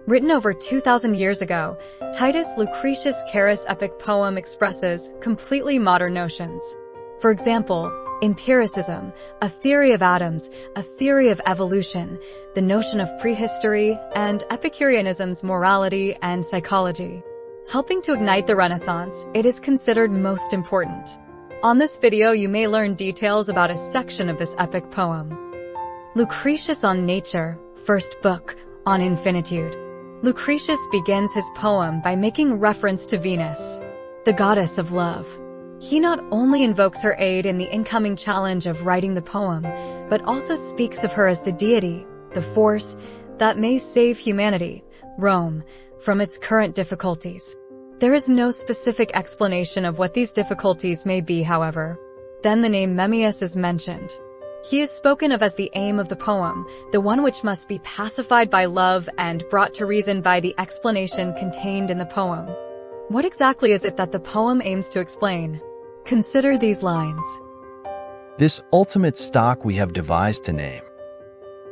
Written over 2,000 years ago, Titus Lucretius' Carus epic poem expresses completely modern notions. For example, empiricism, a theory of atoms, a theory of evolution, the notion of prehistory, and Epicureanism's morality and psychology. Helping to ignite the Renaissance, it is considered most important. On this video, you may learn details about a section of this epic poem. Lucretius on Nature, first book, on infinitude. Lucretius begins his poem by making reference to Venus, the goddess of love. He not only invokes her aid in the incoming challenge of writing the poem, but also speaks of her as the deity, the force that may save humanity, Rome, from its current difficulties. There is no specific explanation of what these difficulties may be, however. Then the name Memmius is mentioned. He is spoken of as the aim of the poem, the one which must be pacified by love and brought to reason by the explanation contained in the poem. What exactly is it that the poem aims to explain? Consider these lines. This ultimate stock we have devised to name.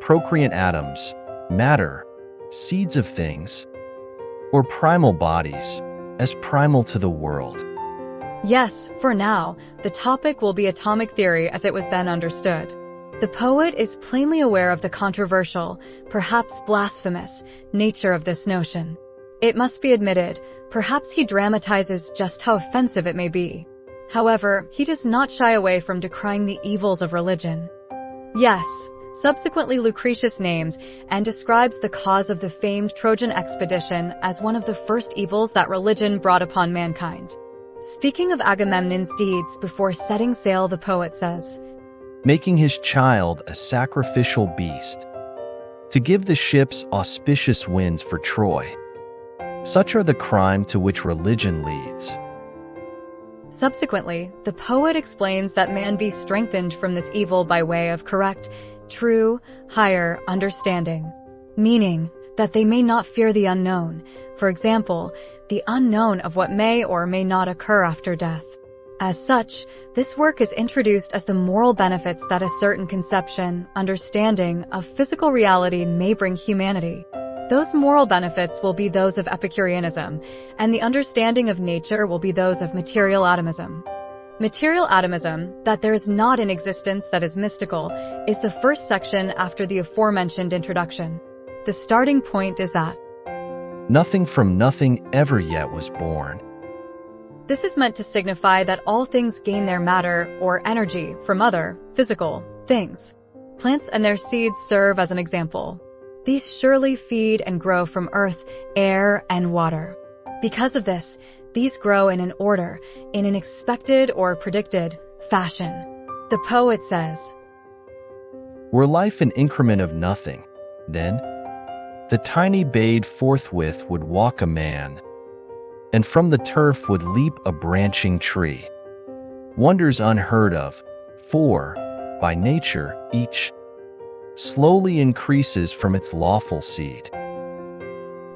Procreant atoms, matter, seeds of things, or primal bodies, as primal to the world. Yes, for now, the topic will be atomic theory as it was then understood. The poet is plainly aware of the controversial, perhaps blasphemous, nature of this notion. It must be admitted, perhaps he dramatizes just how offensive it may be. However, he does not shy away from decrying the evils of religion. Yes, subsequently Lucretius names and describes the cause of the famed Trojan expedition as one of the first evils that religion brought upon mankind. Speaking of Agamemnon's deeds before setting sail, the poet says, making his child a sacrificial beast, to give the ships auspicious winds for Troy. Such are the crime to which religion leads. Subsequently, the poet explains that man be strengthened from this evil by way of correct, true, higher understanding, meaning that they may not fear the unknown, for example, the unknown of what may or may not occur after death. As such, this work is introduced as the moral benefits that a certain conception, understanding of physical reality may bring humanity. Those moral benefits will be those of Epicureanism, and the understanding of nature will be those of material atomism. Material atomism, that there is not an existence that is mystical, is the first section after the aforementioned introduction. The starting point is that nothing from nothing ever yet was born. This is meant to signify that all things gain their matter or energy from other, physical, things. Plants and their seeds serve as an example. These surely feed and grow from earth, air, and water. Because of this, these grow in an order, in an expected or predicted fashion. The poet says, were life an increment of nothing, then the tiny bade forthwith would walk a man, and from the turf would leap a branching tree. Wonders unheard of, for, by nature, each slowly increases from its lawful seed.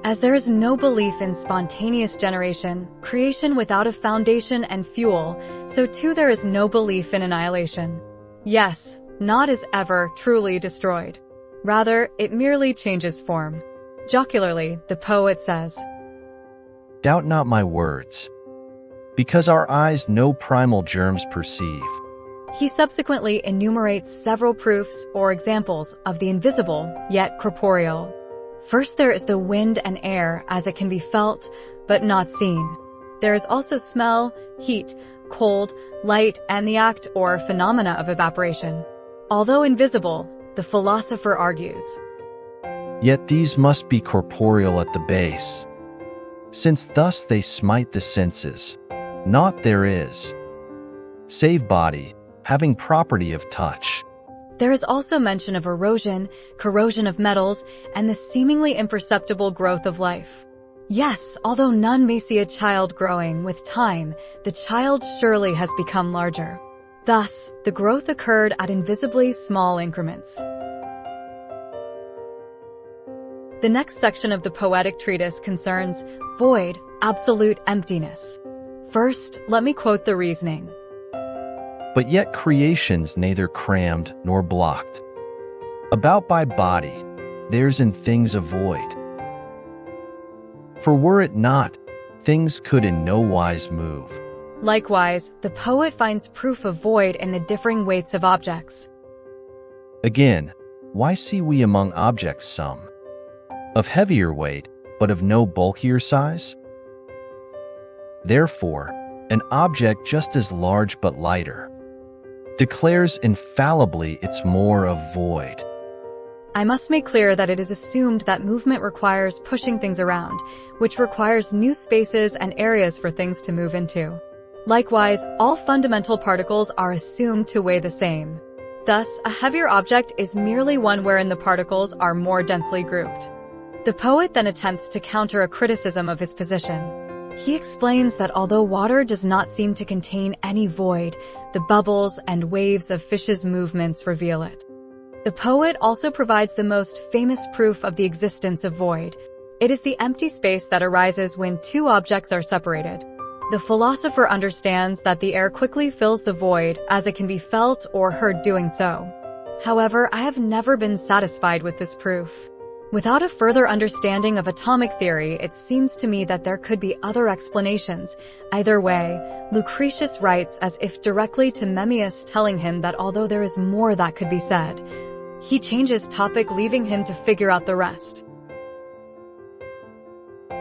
As there is no belief in spontaneous generation, creation without a foundation and fuel, so too there is no belief in annihilation. Yes, naught is ever truly destroyed. Rather, it merely changes form. Jocularly, the poet says, doubt not my words, because our eyes no primal germs perceive. He subsequently enumerates several proofs or examples of the invisible, yet corporeal. First, there is the wind and air as it can be felt, but not seen. There is also smell, heat, cold, light, and the act or phenomena of evaporation. Although invisible, the philosopher argues, yet these must be corporeal at the base, since thus they smite the senses. Naught there is, save body, having property of touch. There is also mention of erosion, corrosion of metals, and the seemingly imperceptible growth of life. Yes, although none may see a child growing, with time, the child surely has become larger. Thus, the growth occurred at invisibly small increments. The next section of the poetic treatise concerns void, absolute emptiness. First, let me quote the reasoning. But yet creation's neither crammed nor blocked about by body, there's in things a void, For were it not, things could in no wise move. Likewise, the poet finds proof of void in the differing weights of objects. Again, why see we among objects some of heavier weight, but of no bulkier size? Therefore, an object just as large but lighter declares infallibly it's more of void. I must make clear that it is assumed that movement requires pushing things around, which requires new spaces and areas for things to move into. Likewise, all fundamental particles are assumed to weigh the same. Thus, a heavier object is merely one wherein the particles are more densely grouped. The poet then attempts to counter a criticism of his position. He explains that although water does not seem to contain any void, the bubbles and waves of fishes' movements reveal it. The poet also provides the most famous proof of the existence of void. It is the empty space that arises when two objects are separated. The philosopher understands that the air quickly fills the void as it can be felt or heard doing so. However, I have never been satisfied with this proof. Without a further understanding of atomic theory, it seems to me that there could be other explanations. Either way, Lucretius writes as if directly to Memmius, telling him that although there is more that could be said, he changes topic, leaving him to figure out the rest.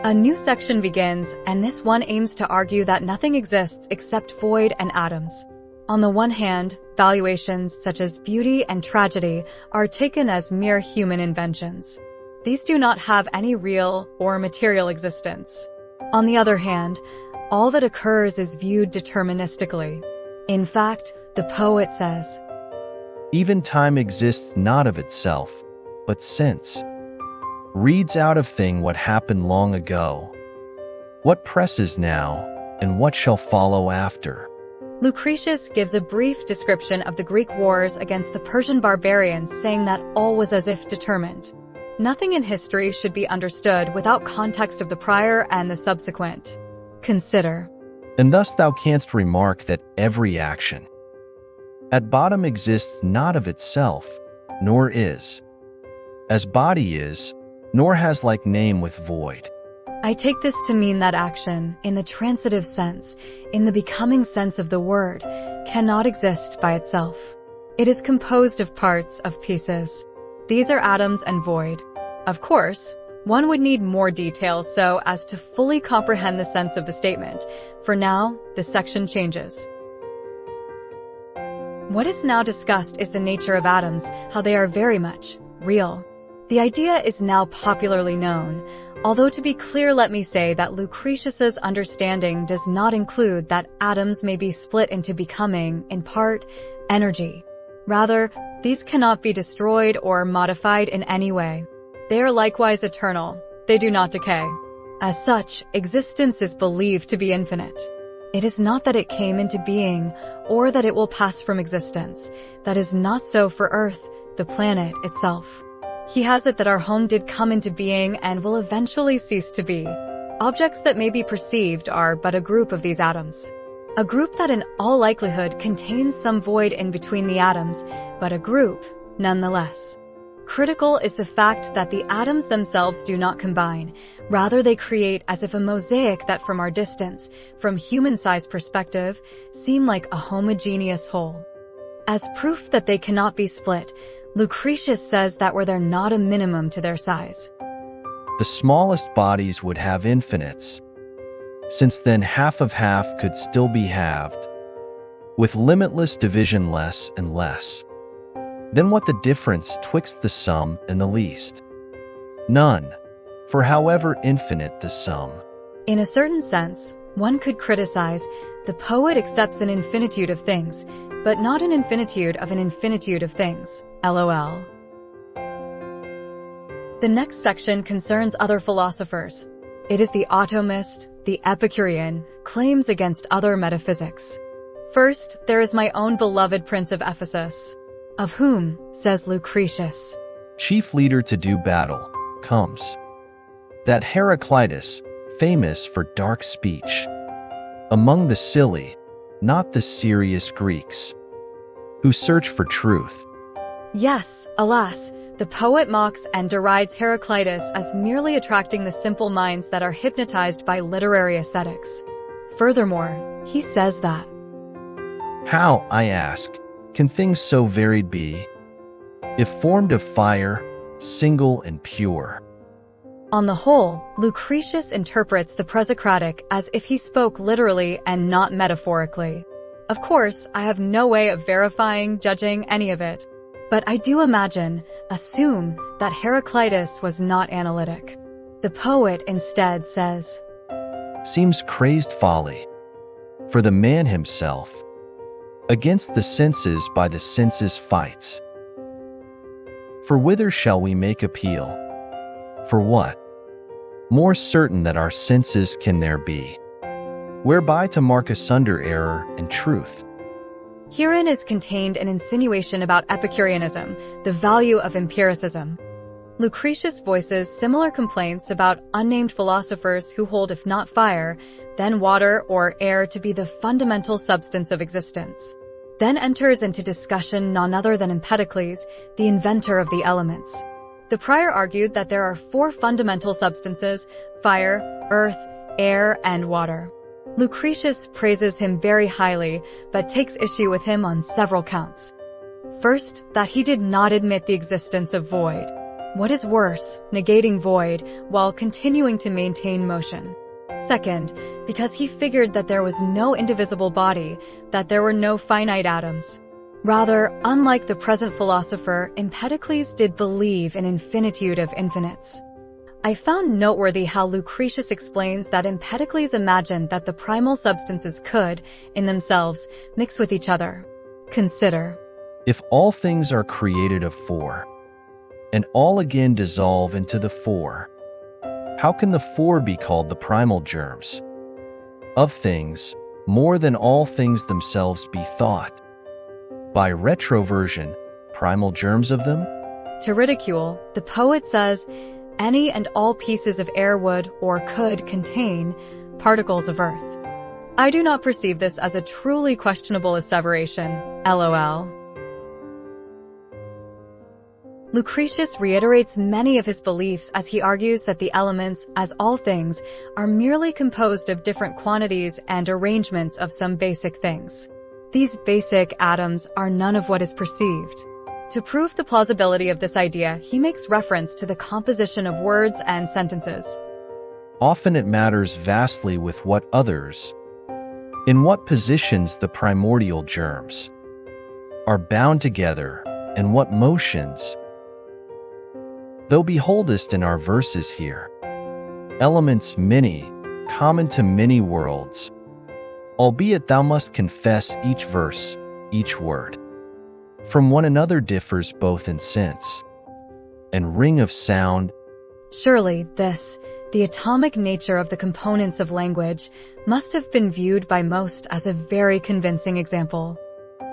A new section begins, and this one aims to argue that nothing exists except void and atoms. On the one hand, valuations such as beauty and tragedy are taken as mere human inventions. These do not have any real or material existence. On the other hand, all that occurs is viewed deterministically. In fact, the poet says, Even time exists not of itself, but since reads out of thing what happened long ago, what presses now, and what shall follow after. Lucretius gives a brief description of the Greek wars against the Persian barbarians, saying that all was as if determined. Nothing in history should be understood without context of the prior and the subsequent. Consider. And thus thou canst remark that every action at bottom exists not of itself, nor is, as body is, nor has like name with void. I take this to mean that action, in the transitive sense, in the becoming sense of the word, cannot exist by itself. It is composed of parts, of pieces. These are atoms and void. Of course, one would need more details so as to fully comprehend the sense of the statement. For now, the section changes. What is now discussed is the nature of atoms, how they are very much real. The idea is now popularly known, although to be clear, let me say that Lucretius's understanding does not include that atoms may be split into becoming, in part, energy. Rather, these cannot be destroyed or modified in any way. They are likewise eternal. They do not decay. As such, existence is believed to be infinite. It is not that it came into being, or that it will pass from existence. That is not so for Earth, the planet itself. He has it that our home did come into being and will eventually cease to be. Objects that may be perceived are but a group of these atoms. A group that in all likelihood contains some void in between the atoms, but a group nonetheless. Critical is the fact that the atoms themselves do not combine. Rather, they create as if a mosaic that from our distance, from human-size perspective, seem like a homogeneous whole. As proof that they cannot be split, Lucretius says that were there not a minimum to their size, the smallest bodies would have infinites, since then half of half could still be halved, with limitless division less and less. Then what the difference twixt the sum and the least? None, for however infinite the sum. In a certain sense, one could criticize, the poet accepts an infinitude of things, but not an infinitude of an infinitude of things. LOL. The next section concerns other philosophers. It is the atomist, the Epicurean, claims against other metaphysics. First, there is my own beloved Prince of Ephesus, of whom, says Lucretius, chief leader to do battle, comes that Heraclitus, famous for dark speech, among the silly, not the serious Greeks, who search for truth. Yes, alas, the poet mocks and derides Heraclitus as merely attracting the simple minds that are hypnotized by literary aesthetics. Furthermore, he says that, "How, I ask, can things so varied be, if formed of fire, single and pure?" On the whole, Lucretius interprets the Presocratic as if he spoke literally and not metaphorically. Of course, I have no way of verifying, judging any of it. But I do assume that Heraclitus was not analytic. The poet instead says, "Seems crazed folly. For the man himself, against the senses by the senses fights. For whither shall we make appeal? For what? More certain that our senses can there be, whereby to mark asunder error and truth." Herein is contained an insinuation about Epicureanism, the value of empiricism. Lucretius voices similar complaints about unnamed philosophers who hold, if not fire, then water or air to be the fundamental substance of existence. Then enters into discussion none other than Empedocles, the inventor of the elements. The prior argued that there are 4 fundamental substances: fire, earth, air, and water. Lucretius praises him very highly, but takes issue with him on several counts. First, that he did not admit the existence of void. What is worse, negating void while continuing to maintain motion. Second, because he figured that there was no indivisible body, that there were no finite atoms. Rather, unlike the present philosopher, Empedocles did believe in infinitude of infinites. I found noteworthy how Lucretius explains that Empedocles imagined that the primal substances could, in themselves, mix with each other. Consider, "If all things are created of 4, and all again dissolve into the 4, how can the 4 be called the primal germs of things, more than all things themselves be thought, by retroversion, primal germs of them?" To ridicule, the poet says, any and all pieces of air would or could contain particles of earth. I do not perceive this as a truly questionable asseveration, LOL. Lucretius reiterates many of his beliefs as he argues that the elements, as all things, are merely composed of different quantities and arrangements of some basic things. These basic atoms are none of what is perceived. To prove the plausibility of this idea, he makes reference to the composition of words and sentences. "Often it matters vastly with what others, in what positions the primordial germs are bound together, and what motions. Thou beholdest in our verses here, elements many, common to many worlds, albeit thou must confess each verse, each word, from one another differs both in sense and ring of sound." Surely this, the atomic nature of the components of language, must have been viewed by most as a very convincing example.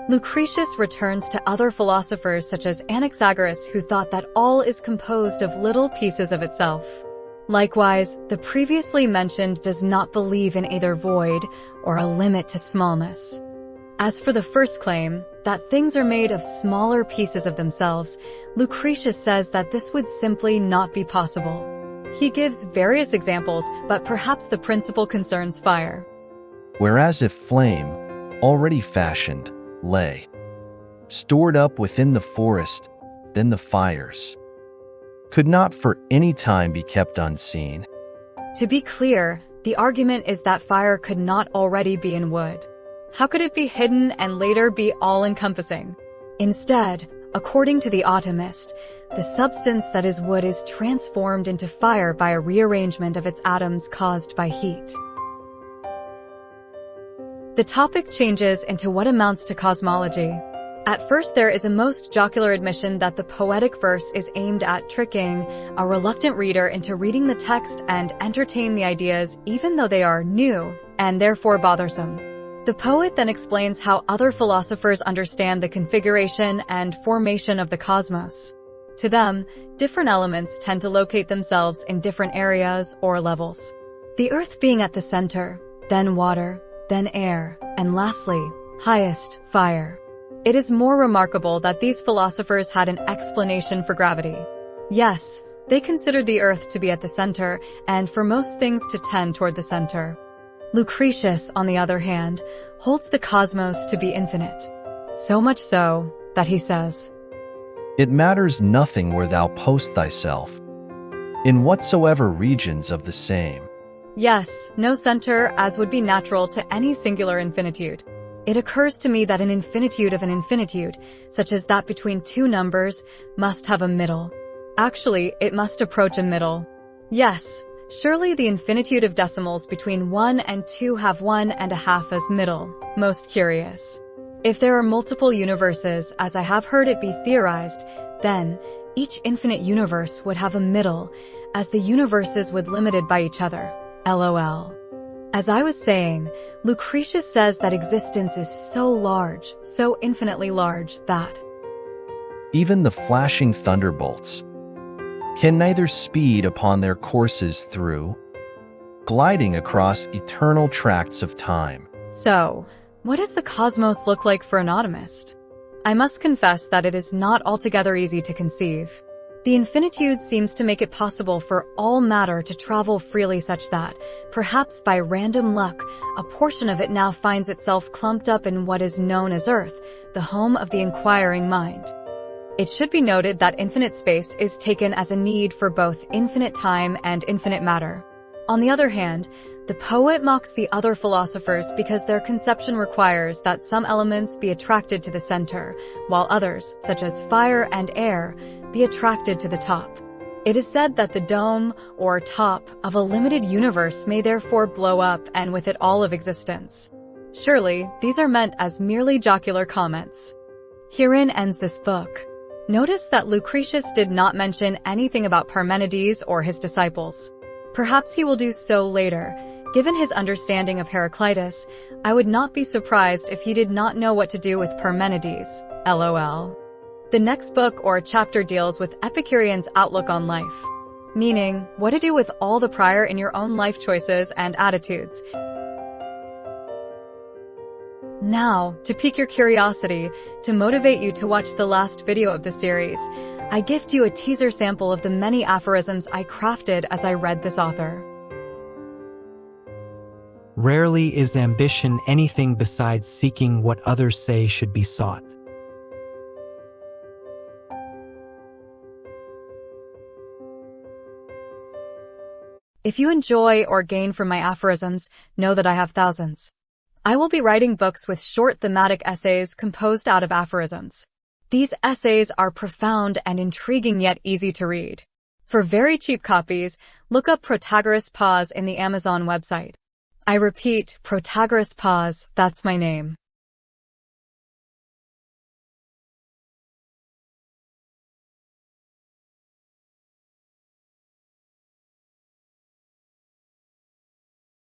Lucretius returns to other philosophers such as Anaxagoras, who thought that all is composed of little pieces of itself. Likewise, the previously mentioned does not believe in either void or a limit to smallness. As for the first claim, that things are made of smaller pieces of themselves, Lucretius says that this would simply not be possible. He gives various examples, but perhaps the principal concerns fire. "Whereas if flame, already fashioned, lay stored up within the forest, then the fires could not for any time be kept unseen." To be clear, the argument is that fire could not already be in wood. How could it be hidden and later be all-encompassing? Instead, according to the atomist, the substance that is wood is transformed into fire by a rearrangement of its atoms caused by heat. The topic changes into what amounts to cosmology. At first, there is a most jocular admission that the poetic verse is aimed at tricking a reluctant reader into reading the text and entertain the ideas even though they are new and therefore bothersome. The poet then explains how other philosophers understand the configuration and formation of the cosmos. To them, different elements tend to locate themselves in different areas or levels. The earth being at the center, then water, then air, and lastly, highest, fire. It is more remarkable that these philosophers had an explanation for gravity. Yes, they considered the Earth to be at the center, and for most things to tend toward the center. Lucretius, on the other hand, holds the cosmos to be infinite. So much so that he says, It matters nothing where thou post thyself, in whatsoever regions of the same. yes, no center as would be natural to any singular infinitude. It occurs to me that an infinitude of an infinitude, such as that between two numbers, must have a middle. Actually, it must approach a middle. Yes, surely the infinitude of decimals between 1 and 2 have 1.5 as middle. Most curious. If there are multiple universes, as I have heard it be theorized, then each infinite universe would have a middle, as the universes would limited by each other. LOL. As I was saying, Lucretius says that existence is so large, so infinitely large, that Even the flashing thunderbolts can neither speed upon their courses through, gliding across eternal tracts of time. So, what does the cosmos look like for an atomist? I must confess that it is not altogether easy to conceive. The infinitude seems to make it possible for all matter to travel freely such that, perhaps by random luck, a portion of it now finds itself clumped up in what is known as Earth, the home of the inquiring mind. It should be noted that infinite space is taken as a need for both infinite time and infinite matter. On the other hand, the poet mocks the other philosophers because their conception requires that some elements be attracted to the center, while others, such as fire and air, be attracted to the top. It is said that the dome, or top, of a limited universe may therefore blow up and with it all of existence. Surely, these are meant as merely jocular comments. Herein ends this book. Notice that Lucretius did not mention anything about Parmenides or his disciples. Perhaps he will do so later. Given his understanding of Heraclitus, I would not be surprised if he did not know what to do with Parmenides. LOL. The next book or chapter deals with Epicurean's outlook on life, meaning what to do with all the prior in your own life choices and attitudes. Now, to pique your curiosity, to motivate you to watch the last video of the series, I gift you a teaser sample of the many aphorisms I crafted as I read this author. Rarely is ambition anything besides seeking what others say should be sought. If you enjoy or gain from my aphorisms, know that I have thousands. I will be writing books with short thematic essays composed out of aphorisms. These essays are profound and intriguing yet easy to read. For very cheap copies, look up Protagoras Pause in the Amazon website. I repeat, Protagoras Pause, that's my name.